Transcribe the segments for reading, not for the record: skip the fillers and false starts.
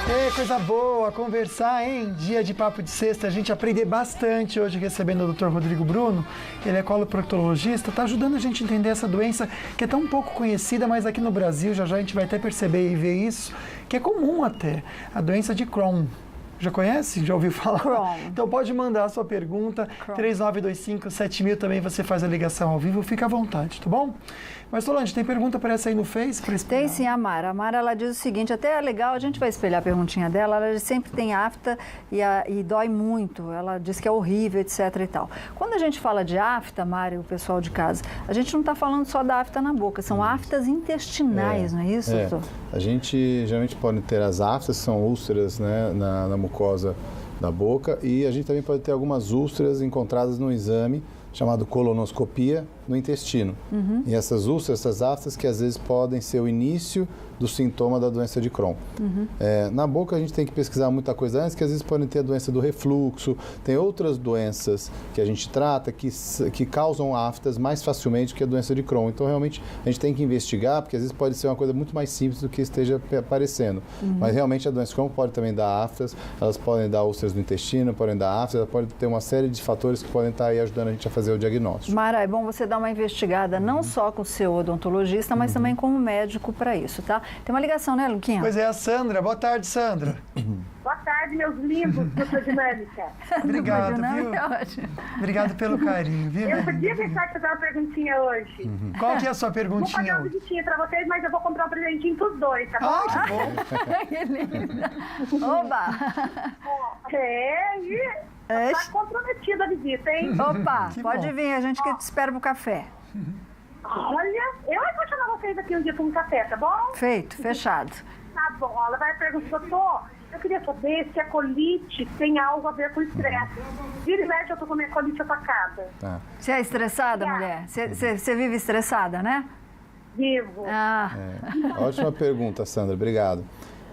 É, coisa boa, conversar, hein? Dia de papo de sexta, a gente aprender bastante hoje recebendo o Dr. Rodrigo Bruno. Ele é coloproctologista, tá ajudando a gente a entender essa doença que é tão pouco conhecida, mas aqui no Brasil já a gente vai até perceber e ver isso, que é comum até, a doença de Crohn. Já conhece? Já ouviu falar? Crohn. Então pode mandar a sua pergunta, 3925-7000, também você faz a ligação ao vivo, fica à vontade, tá bom? Mas Solange, tem pergunta para essa aí no Face? Tem sim, a Mara. A Mara, ela diz o seguinte, até é legal, a gente vai espelhar a perguntinha dela, ela sempre tem afta e dói muito, ela diz que é horrível, etc e tal. Quando a gente fala de afta, Mara e o pessoal de casa, a gente não está falando só da afta na boca, são aftas intestinais, não é isso, doutor? A gente geralmente pode ter as aftas, que são úlceras, né, na mucosa da boca, e a gente também pode ter algumas úlceras encontradas no exame chamado colonoscopia no intestino. E essas úlceras, essas aftas, que às vezes podem ser o início do sintoma da doença de Crohn. Na boca a gente tem que pesquisar muita coisa antes, que às vezes podem ter a doença do refluxo, tem outras doenças que a gente trata que causam aftas mais facilmente que a doença de Crohn. Então realmente a gente tem que investigar, porque às vezes pode ser uma coisa muito mais simples do que esteja aparecendo. Mas realmente a doença de Crohn pode também dar aftas, elas podem dar úlceras no intestino, podem dar aftas, ela pode ter uma série de fatores que podem estar aí ajudando a gente a fazer o diagnóstico. Mara, é bom você dar uma investigada não só com o seu odontologista, mas também como médico para isso, tá? Tem uma ligação, né, Luquinha? Pois é, a Sandra. Boa tarde, Sandra. Boa tarde, meus lindos, dupla dinâmica. Obrigado, Dinâmica viu? é ótimo. Obrigado pelo carinho, viu? Eu podia deixar de fazer uma perguntinha hoje. Qual que é a sua Vou fazer perguntinha um hoje? visitinha pra vocês, mas eu vou comprar um presentinho pros dois, tá bom? Ah, que bom. Que linda. Oba! Tá comprometida a visita, hein? Opa, Que pode bom. vir, a gente que te espera pro café. Olha, eu vou chamar vocês aqui um dia pra um café, tá bom? Feito, fechado. Tá bom, ela vai perguntar, doutor, eu queria saber se a colite tem algo a ver com estresse. Vira e mexe, eu tô com a minha colite atacada. Tá. Você é estressada, mulher? Você vive estressada, né? Vivo. Ah, Ótima pergunta, Sandra, obrigado.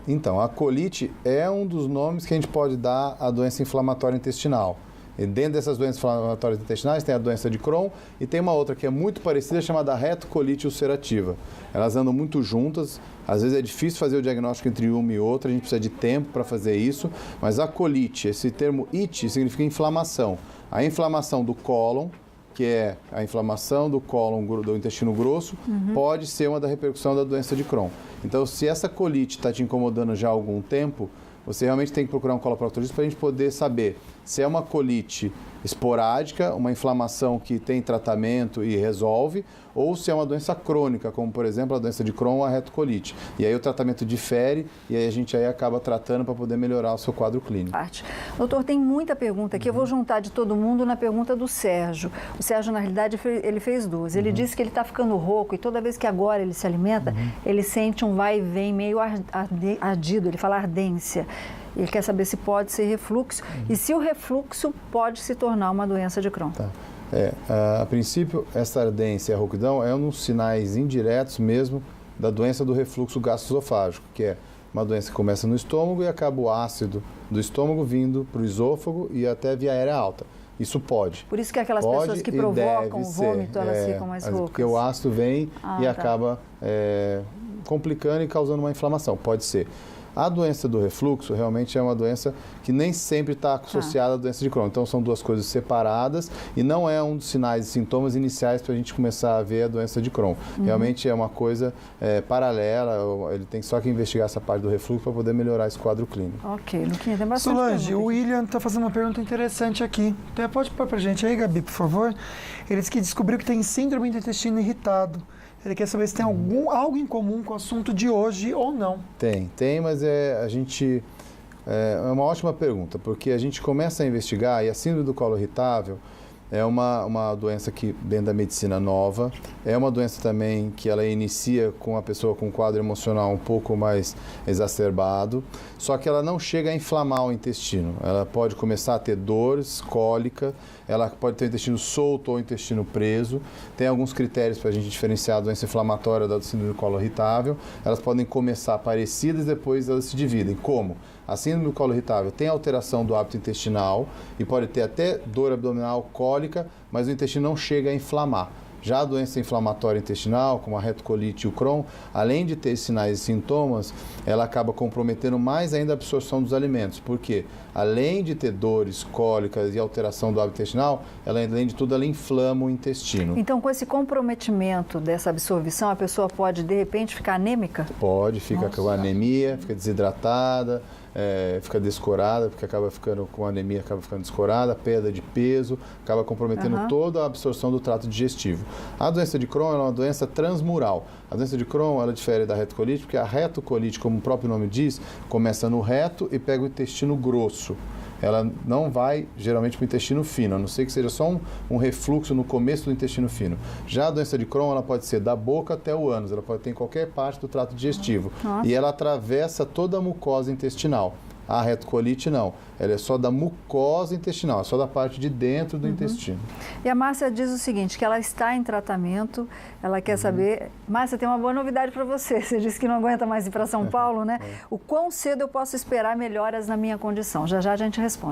Então, a colite é um dos nomes que a gente pode dar à doença inflamatória intestinal. E dentro dessas doenças inflamatórias intestinais tem a doença de Crohn e tem uma outra que é muito parecida, chamada retocolite ulcerativa. Elas andam muito juntas, às vezes é difícil fazer o diagnóstico entre uma e outra, a gente precisa de tempo para fazer isso, mas a colite, esse termo it, significa inflamação. A inflamação do cólon, que é a inflamação do cólon, do intestino grosso, pode ser uma da repercussão da doença de Crohn. Então, se essa colite está te incomodando já há algum tempo, você realmente tem que procurar um coloproctologista para a gente poder saber se é uma colite esporádica, uma inflamação que tem tratamento e resolve, ou se é uma doença crônica, como por exemplo a doença de Crohn ou a retocolite. E aí o tratamento difere e aí a gente aí acaba tratando para poder melhorar o seu quadro clínico. parte. Doutor, tem muita pergunta aqui. Eu vou juntar de todo mundo na pergunta do Sérgio. O Sérgio, na realidade, ele fez duas. Ele disse que ele está ficando rouco e toda vez que agora ele se alimenta, ele sente um vai e vem meio ardido, ele fala ardência. Ele quer saber se pode ser refluxo e se o refluxo pode se tornar uma doença de Crohn. Tá. A princípio, essa ardência e a rouquidão é um dos sinais indiretos mesmo da doença do refluxo gastroesofágico, que é uma doença que começa no estômago e acaba o ácido do estômago vindo para o esôfago e até a via aérea alta. Isso pode. Por isso que aquelas pessoas que provocam o vômito, elas ficam mais roucas. Porque o ácido vem e acaba complicando e causando uma inflamação. Pode ser. A doença do refluxo realmente é uma doença que nem sempre está associada à doença de Crohn. Então, são duas coisas separadas e não é um dos sinais e sintomas iniciais para a gente começar a ver a doença de Crohn. Realmente é uma coisa paralela, ele tem só que investigar essa parte do refluxo para poder melhorar esse quadro clínico. Ok, Luquinha, tem bastante Solange, pergunta o aqui. William está fazendo uma pergunta interessante aqui. Então, pode pôr para a gente aí, Gabi, por favor? Ele disse que descobriu que tem síndrome do intestino irritado. Ele quer saber se tem algo em comum com o assunto de hoje ou não. Tem, mas é uma ótima pergunta, porque a gente começa a investigar e a síndrome do colo irritável é uma doença que vem da medicina nova, é uma doença também que ela inicia com a pessoa com um quadro emocional um pouco mais exacerbado, só que ela não chega a inflamar o intestino. Ela pode começar a ter dores, cólica, ela pode ter o intestino solto ou o intestino preso. Tem alguns critérios para a gente diferenciar a doença inflamatória da síndrome do colo irritável. Elas podem começar parecidas e depois elas se dividem. Como? A síndrome do colo irritável tem alteração do hábito intestinal e pode ter até dor abdominal, cólica, mas o intestino não chega a inflamar. Já a doença inflamatória intestinal, como a retocolite e o Crohn, além de ter sinais e sintomas, ela acaba comprometendo mais ainda a absorção dos alimentos. Por quê? Além de ter dores, cólicas e alteração do hábito intestinal, além de tudo, ela inflama o intestino. Então, com esse comprometimento dessa absorção, a pessoa pode, de repente, ficar anêmica? Pode, fica com anemia, fica desidratada, fica descorada, porque acaba ficando com anemia, acaba ficando descorada, perda de peso, acaba comprometendo toda a absorção do trato digestivo. A doença de Crohn é uma doença transmural. A doença de Crohn, ela difere da retocolite, porque a retocolite, como o próprio nome diz, começa no reto e pega o intestino grosso. Ela não vai, geralmente, para o intestino fino, a não ser que seja só um refluxo no começo do intestino fino. Já a doença de Crohn, ela pode ser da boca até o ânus, ela pode ter em qualquer parte do trato digestivo. Nossa. E ela atravessa toda a mucosa intestinal. A retocolite não, ela é só da mucosa intestinal, é só da parte de dentro do intestino. E a Márcia diz o seguinte, que ela está em tratamento, ela quer saber... Márcia, tem uma boa novidade para você. Você disse que não aguenta mais ir para São Paulo, né? O quão cedo eu posso esperar melhoras na minha condição? Já já a gente responde.